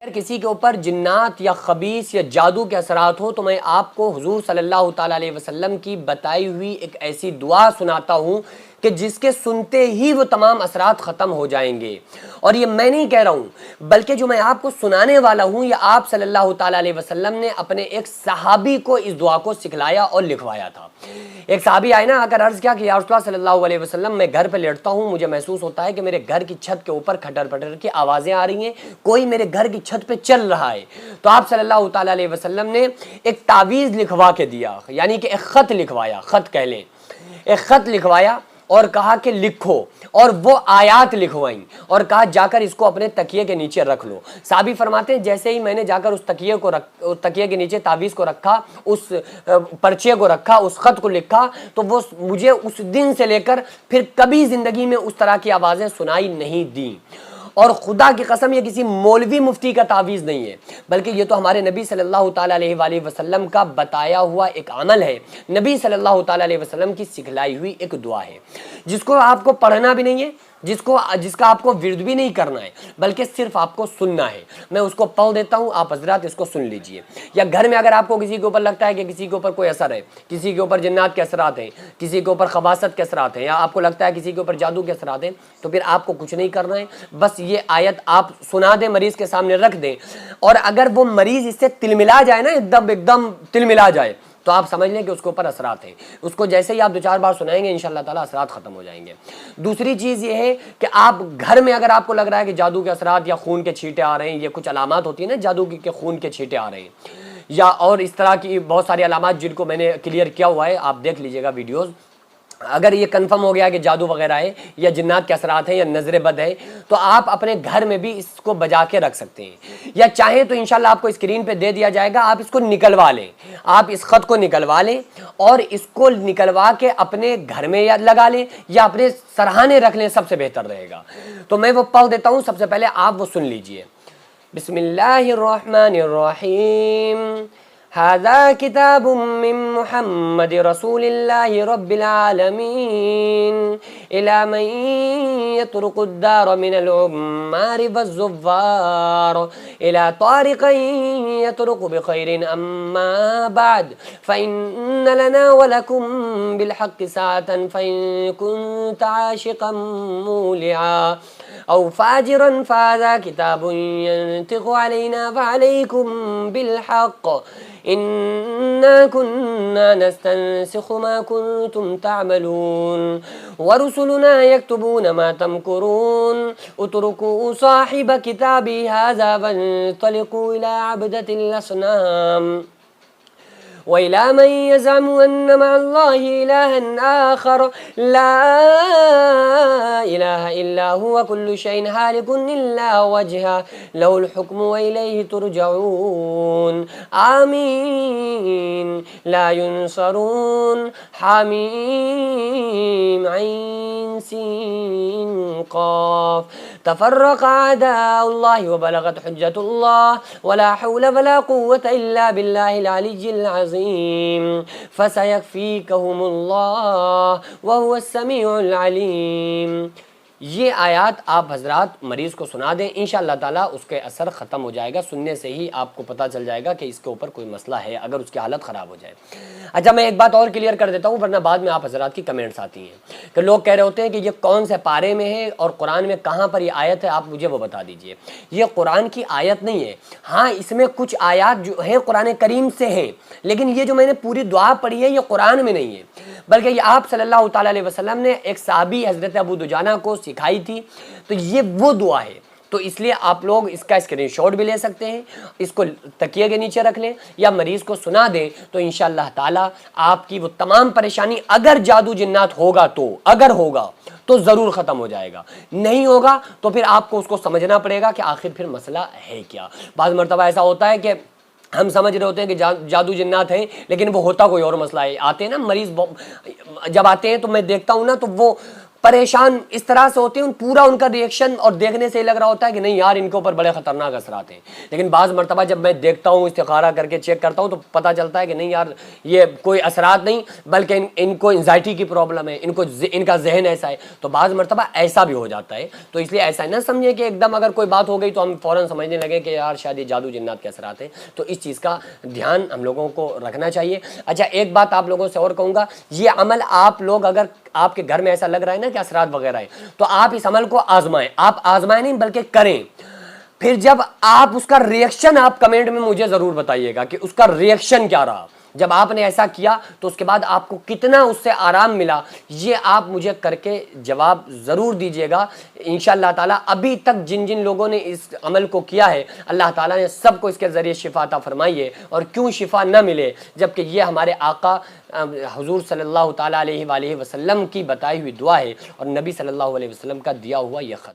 اگر کسی کے اوپر جنات یا خبیث یا جادو کے اثرات ہوں تو میں آپ کو حضور صلی اللہ تعالیٰ علیہ وسلم کی بتائی ہوئی ایک ایسی دعا سناتا ہوں کہ جس کے سنتے ہی وہ تمام اثرات ختم ہو جائیں گے۔ اور یہ میں نہیں کہہ رہا ہوں بلکہ جو میں آپ کو سنانے والا ہوں یہ آپ صلی اللہ تعالیٰ علیہ وسلم نے اپنے ایک صحابی کو اس دعا کو سکھلایا اور لکھوایا تھا۔ ایک صحابی آئے نا، آ کر عرض کیا کہ یا رسول اللہ صلی اللہ علیہ وسلم، میں گھر پہ لیٹتا ہوں، مجھے محسوس ہوتا ہے کہ میرے گھر کی چھت کے اوپر کھٹر پٹر کی آوازیں آ رہی ہیں، کوئی میرے گھر کی چھت پہ چل رہا ہے۔ تو آپ صلی اللہ تعالیٰ علیہ وسلم نے ایک تعویذ لکھوا کے دیا، یعنی کہ ایک خط لکھوایا، خط کہہ لیں، ایک خط لکھوایا اور کہا کہ لکھو، اور وہ آیات لکھوائیں اور کہا جا کر اس کو اپنے تکیے کے نیچے رکھ لو۔ صحابی فرماتے ہیں جیسے ہی میں نے جا کر اس تکیے کے نیچے تعویذ کو رکھا، اس پرچے کو رکھا، اس خط کو لکھا، تو وہ مجھے اس دن سے لے کر پھر کبھی زندگی میں اس طرح کی آوازیں سنائی نہیں دیں۔ اور خدا کی قسم یہ کسی مولوی مفتی کا تعویذ نہیں ہے، بلکہ یہ تو ہمارے نبی صلی اللہ تعالیٰ علیہ وآلہ وسلم کا بتایا ہوا ایک عمل ہے، نبی صلی اللہ تعالیٰ علیہ وسلم کی سکھلائی ہوئی ایک دعا ہے، جس کو آپ کو پڑھنا بھی نہیں ہے، جس کا آپ کو ورد بھی نہیں کرنا ہے، بلکہ صرف آپ کو سننا ہے۔ میں اس کو پڑھ دیتا ہوں، آپ حضرات اس کو سن لیجئے۔ یا گھر میں اگر آپ کو کسی کے اوپر لگتا ہے کہ کسی کے اوپر کوئی اثر ہے، کسی کے اوپر جنات کے اثرات ہیں، کسی کے اوپر خباثت کے اثرات ہیں، یا آپ کو لگتا ہے کسی کے اوپر جادو کے اثرات ہیں، تو پھر آپ کو کچھ نہیں کرنا ہے، بس یہ آیت آپ سنا دیں، مریض کے سامنے رکھ دیں، اور اگر وہ مریض اس سے تلملا جائے نا، ایک دم تلملا جائے، تو آپ سمجھ لیں کہ اس کے اوپر اثرات ہیں۔ اس کو جیسے ہی آپ 2-4 بار سنائیں گے انشاءاللہ تعالیٰ اثرات ختم ہو جائیں گے۔ دوسری چیز یہ ہے کہ آپ گھر میں اگر آپ کو لگ رہا ہے کہ جادو کے اثرات یا خون کے چھینٹے آ رہے ہیں، یہ کچھ علامات ہوتی ہیں نا جادو کی کہ خون کے چھینٹے آ رہے ہیں، یا اور اس طرح کی بہت ساری علامات جن کو میں نے کلیئر کیا ہوا ہے، آپ دیکھ لیجئے گا ویڈیوز۔ اگر یہ کنفرم ہو گیا کہ جادو وغیرہ ہے یا جنات کے اثرات ہیں یا نظر بد ہے، تو آپ اپنے گھر میں بھی اس کو بجا کے رکھ سکتے ہیں، یا چاہیں تو انشاءاللہ آپ کو اسکرین پہ دے دیا جائے گا، آپ اس کو نکلوا لیں، آپ اس خط کو نکلوا لیں اور اس کو نکلوا کے اپنے گھر میں یا لگا لیں یا اپنے سرہانے رکھ لیں، سب سے بہتر رہے گا۔ تو میں وہ پڑھ دیتا ہوں، سب سے پہلے آپ وہ سن لیجئے۔ بسم اللہ الرحمن الرحیم۔ هذا كتاب من محمد رسول الله رب العالمين إلى من يطرق الدار من العمار والزوار إلى طارق يطرق بخير أما بعد فإن لنا ولكم بالحق ساعة فإن كنت عاشقا مولعا أو فاجرا فهذا كتاب ينطق علينا فعليكم بالحق إنا كنا نستنسخ ما كنتم تعملون ورسلنا يكتبون ما تمكرون اتركوا صاحب كتابي هذا وانطلقوا إلى عبدة الأصنام وإلى من يزعم أن مع الله إلها آخر لا إله إلا هو كل شيء هالك إلا وجهه له الحكم وإليه ترجعون آمين لا ينصرون حميم عين سين قاف تفرق أعداء الله وبلغت حجة الله ولا حول ولا قوة إلا بالله العلي العظيم فسيكفيكهم الله وهو السميع العليم۔ یہ آیات آپ حضرات مریض کو سنا دیں، انشاءاللہ تعالیٰ اس کے اثر ختم ہو جائے گا، سننے سے ہی آپ کو پتہ چل جائے گا کہ اس کے اوپر کوئی مسئلہ ہے اگر اس کی حالت خراب ہو جائے۔ اچھا میں ایک بات اور کلیئر کر دیتا ہوں ورنہ بعد میں آپ حضرات کی کمنٹس آتی ہیں کہ لوگ کہہ رہے ہوتے ہیں کہ یہ کون سے پارے میں ہے اور قرآن میں کہاں پر یہ آیت ہے، آپ مجھے وہ بتا دیجئے۔ یہ قرآن کی آیت نہیں ہے، ہاں اس میں کچھ آیات جو ہیں قرآن کریم سے ہیں، لیکن یہ جو میں نے پوری دعا پڑھی ہے یہ قرآن میں نہیں ہے، بلکہ یہ آپ صلی اللہ تعالیٰ علیہ وسلم نے ایک صحابی حضرت ابو دجانہ کو سکھائی تھی، تو یہ وہ دعا ہے۔ تو اس لیے آپ لوگ اس کا اسکرین شاٹ بھی لے سکتے ہیں، اس کو تکیے کے نیچے رکھ لیں یا مریض کو سنا دیں، تو انشاءاللہ تعالیٰ آپ کی وہ تمام پریشانی، اگر جادو جنات ہوگا تو، اگر ہوگا تو ضرور ختم ہو جائے گا، نہیں ہوگا تو پھر آپ کو اس کو سمجھنا پڑے گا کہ آخر پھر مسئلہ ہے کیا۔ بعض مرتبہ ایسا ہوتا ہے کہ ہم سمجھ رہے ہوتے ہیں کہ جادو جنات ہیں لیکن وہ ہوتا کوئی اور مسئلہ ہے۔ آتے ہیں نا مریض، جب آتے ہیں تو میں دیکھتا ہوں نا تو وہ پریشان اس طرح سے ہوتے ہیں، پورا ان کا ریئیکشن اور دیکھنے سے لگ رہا ہوتا ہے کہ نہیں یار ان کے اوپر بڑے خطرناک اثرات ہیں، لیکن بعض مرتبہ جب میں دیکھتا ہوں، استخارہ کر کے چیک کرتا ہوں تو پتہ چلتا ہے کہ نہیں یار یہ کوئی اثرات نہیں، بلکہ ان کو انزائٹی کی پرابلم ہے، ان کا ذہن ایسا ہے، تو بعض مرتبہ ایسا بھی ہو جاتا ہے۔ تو اس لیے ایسا نہ سمجھیں کہ ایک دم اگر کوئی بات ہو گئی تو ہم فوراً سمجھنے لگے کہ یار شاید یہ جادو جنات کے اثرات ہیں، تو اس چیز کا دھیان ہم لوگوں کو رکھنا چاہیے۔ اچھا ایک بات آپ لوگوں سے اور کہوں گا، یہ عمل آپ لوگ اگر آپ کے گھر میں ایسا لگ رہا ہے نا کہ اثرات وغیرہ ہے، تو آپ اس عمل کو آزمائیں، آپ آزمائیں نہیں بلکہ کریں، پھر جب آپ اس کا ریئیکشن آپ کمنٹ میں مجھے ضرور بتائیے گا کہ اس کا ریئیکشن کیا رہا، جب آپ نے ایسا کیا تو اس کے بعد آپ کو کتنا اس سے آرام ملا، یہ آپ مجھے کر کے جواب ضرور دیجئے گا انشاءاللہ تعالیٰ۔ ابھی تک جن جن لوگوں نے اس عمل کو کیا ہے اللہ تعالیٰ نے سب کو اس کے ذریعے شفا عطا فرمائی ہے، اور کیوں شفا نہ ملے جبکہ یہ ہمارے آقا حضور صلی اللہ تعالیٰ علیہ وآلہ وسلم کی بتائی ہوئی دعا ہے اور نبی صلی اللہ علیہ وسلم کا دیا ہوا یہ خط۔